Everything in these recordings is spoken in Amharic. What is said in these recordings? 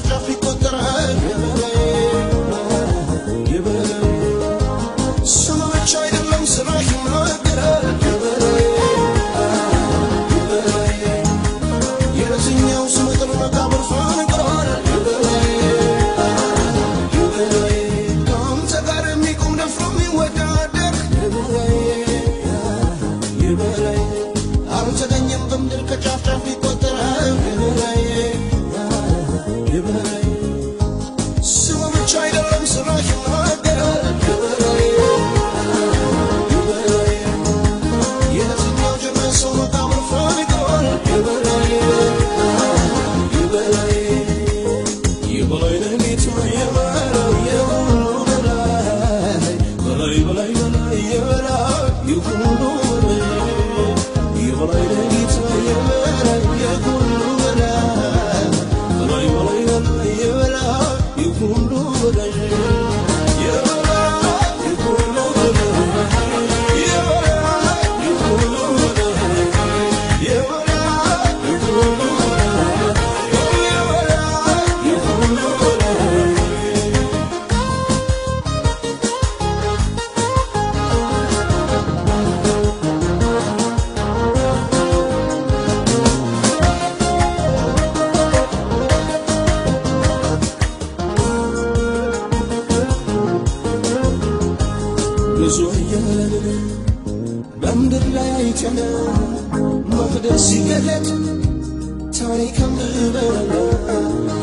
ጫፍ ይቆጠራል የበላይ ስም ብቻ አይደለም ስራህ ይናገራል የበላይ የትኛው ስመጥር መቃብር ፈንቅሯል የበላይ ከአንተ ጋር የሚቆም ደፍሮ የሚወዳደር የበላይ አልተገኘም በምድር ከጫፍ ጫፍ ይቆጠራል የበላይ ስም ብቻ አይደለም ስራህ ይናገራል የበላይ የትኛው ጀግና ሰው መቃብር ፈንቅሯል የበላይ የበላይ ነህ ጌታ የበላይ የሁሉ በላይ በላይ በላይ በላይ የበላይ የሁሉ በላይ የበላይ ነህ ጌታ የበላይ የሁሉ በላይ በላይ በላይ በላይ የበላይ የሁሉ በላይ ብዙ እያለን በምድር ላይ አይተን መቅደስ ሲገለጥ ታሪክ አንብበን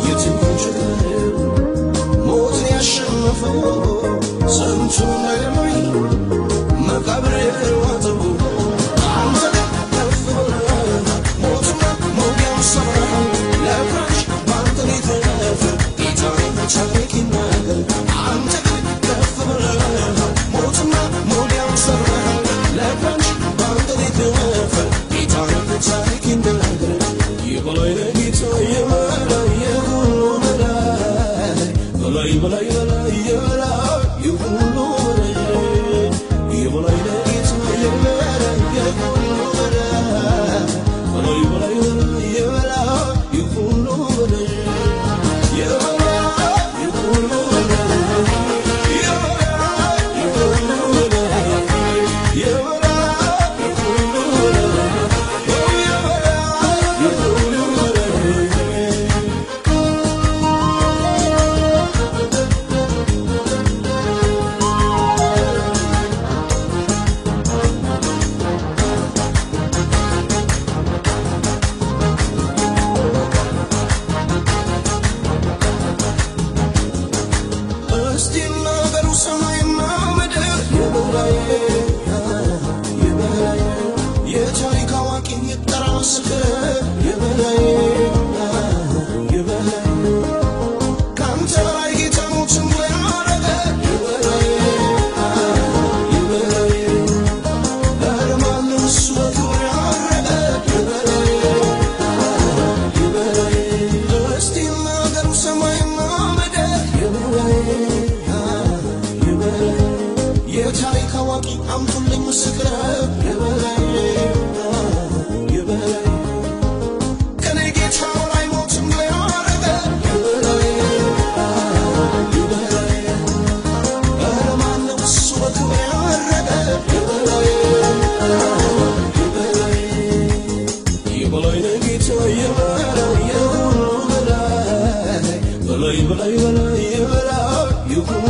የትኛው ጀግና ሞትን ያሸነፈው ጸንቶ እንዳይደማይ መቃብር የዋጠው አንተ ከፍ ብለህ ሞትና መውጊያውን ሰብረሃል ለፍራሽ በአንተ ሊተረፍ ጌታ ታሪክ ይናገር አንተ ከፍ ብለህ ሞትና መውጊያውን ሰብረሃል ለፍራሽ በአንተ ሊተረፍ ጌታ ታሪክ ይናገር የበላይ ነህ ጌታ የበላይ የሁሉ በላይ በላይ በላይ በላይ የበላይ የሁሉ በላይ የበላይ ነህ ጌታ የበላይ የሁሉ በላይ በላይ በላይ በላይ የበላይ የሁሉ በላይ የበላይ የሁሉ በላይ የበላይ የሁሉ በላይ የበላይ የሁሉ በላይ እስቲ ናገሩ ሰማይና ምድር የበላይ የበላይ የታሪክ አዋቂ ይጠራ ምስክር የበላይ የበላይ ከአንተ በላይ ጌታ ሞትን ብሎ ያረገ የበላይ የበላይ ለማንም እሱ በክብር ያረገ የበላይ የበላይ እስቲ ናገሩ ሰማይና ምድር የበላይ የበላይ የታሪክ አዋቂ አምጡልኝ ምስክር የበላይ የበላይ ከኔ ጌታ በላይ ሞትን ብሎ ያረገ የበላይ የበላይ ለማንም እሱ በክብር ያረገ የበላይ የበላይ የበላይ ነህ ጌታ የበላይ የሁሉ በላይ በላይ በላይ በላይ የበላይ የሁሉ